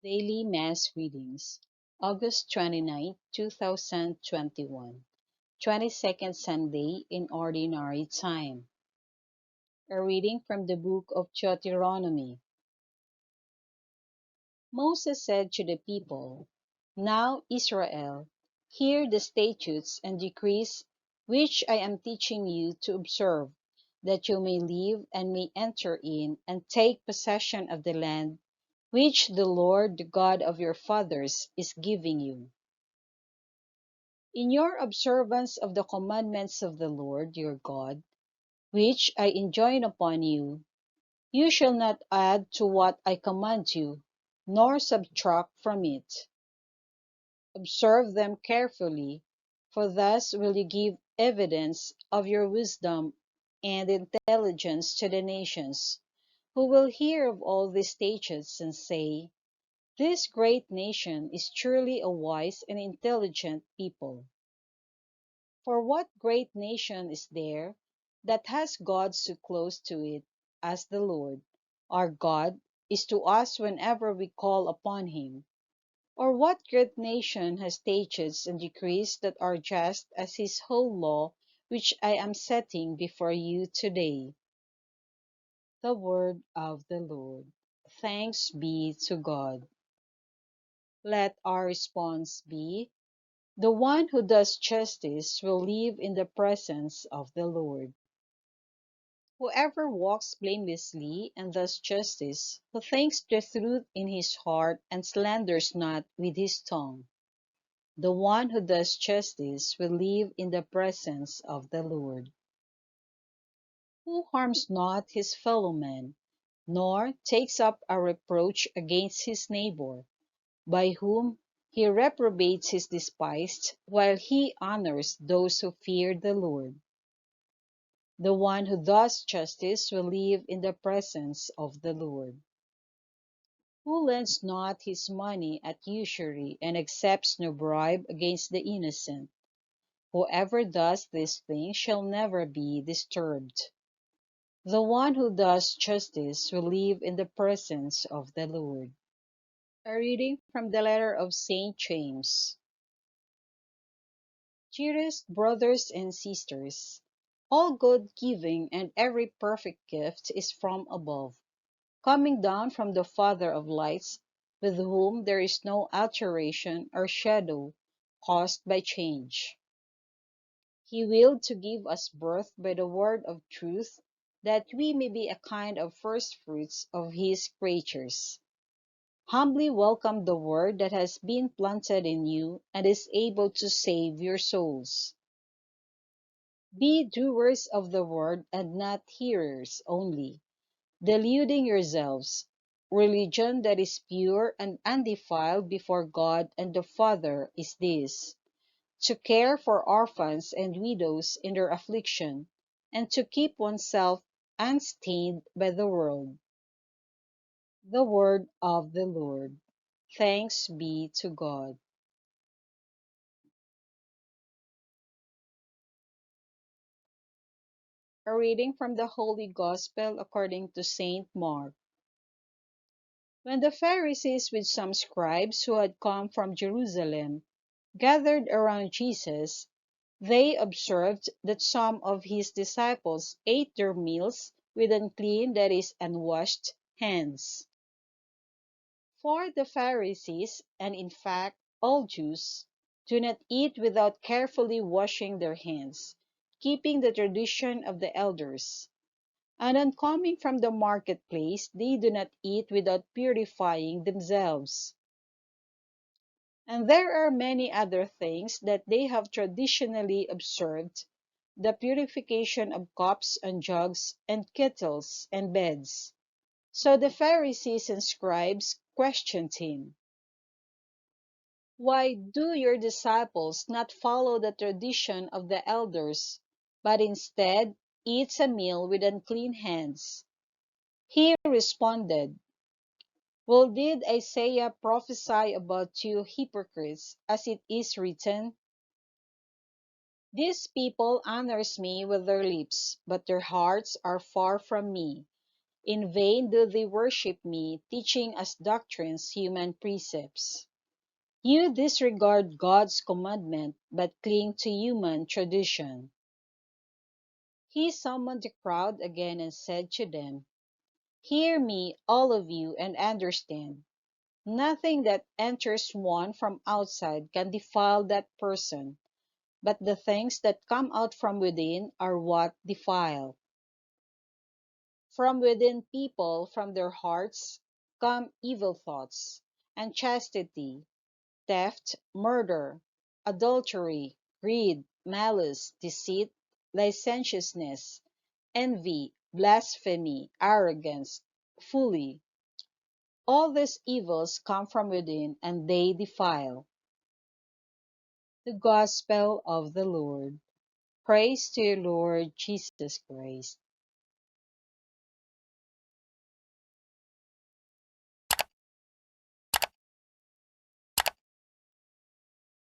Daily Mass Readings, August 29, 2021, 22nd Sunday in Ordinary Time. A reading from the book of Deuteronomy. Moses said to the people, "Now, Israel, hear the statutes and decrees which I am teaching you to observe, that you may live and may enter in and take possession of the land which the Lord, the God of your fathers, is giving you. In your observance of the commandments of the Lord your God, which I enjoin upon you, you shall not add to what I command you, nor subtract from it. Observe them carefully, for thus will you give evidence of your wisdom and intelligence to the nations, who will hear of all these statutes and say, 'This great nation is truly a wise and intelligent people.' For what great nation is there that has God so close to it as the Lord, our God, is to us whenever we call upon him? Or what great nation has statutes and decrees that are just as his whole law, which I am setting before you today?" The word of the Lord. Thanks be to God. Let our response be, "The one who does justice will live in the presence of the Lord." Whoever walks blamelessly and does justice, who thinks the truth in his heart and slanders not with his tongue, the one who does justice will live in the presence of the Lord. Who harms not his fellow man, nor takes up a reproach against his neighbor, by whom he reprobates his despised, while he honors those who fear the Lord. The one who does justice will live in the presence of the Lord. Who lends not his money at usury and accepts no bribe against the innocent? Whoever does these things shall never be disturbed. The one who does justice will live in the presence of the Lord. A reading from the letter of St. James. Dearest brothers and sisters, all good giving and every perfect gift is from above, coming down from the Father of lights, with whom there is no alteration or shadow caused by change. He willed to give us birth by the word of truth, that we may be a kind of first fruits of his creatures. Humbly welcome the word that has been planted in you and is able to save your souls. Be doers of the word and not hearers only, deluding yourselves. Religion that is pure and undefiled before God and the Father is this: to care for orphans and widows in their affliction, and to keep oneself unstained by the world. The word of the Lord. Thanks be to God. A reading from the Holy Gospel according to Saint Mark. When the Pharisees with some scribes who had come from Jerusalem gathered around Jesus, they observed that some of his disciples ate their meals with unclean, that is, unwashed hands. For the Pharisees, and in fact all Jews, do not eat without carefully washing their hands, keeping the tradition of the elders. And on coming from the marketplace, they do not eat without purifying themselves. And there are many other things that they have traditionally observed: the purification of cups and jugs and kettles and beds. So the Pharisees and scribes questioned him, "Why do your disciples not follow the tradition of the elders, but instead eat a meal with unclean hands?" He responded, "Well, did Isaiah prophesy about you hypocrites, as it is written, 'These people honors me with their lips, but their hearts are far from me. In vain do they worship me, teaching as doctrines human precepts. You disregard God's commandment, but cling to human tradition. He summoned the crowd again and said to them, Hear me, all of you, and understand. Nothing that enters one from outside can defile that person, but the things that come out from within are what defile. From within people, from their hearts, come evil thoughts, unchastity, theft, murder, adultery, greed, malice, deceit, licentiousness, envy, blasphemy, arrogance, folly. All these evils come from within and they defile. The Gospel of the Lord. Praise to you, Lord Jesus Christ.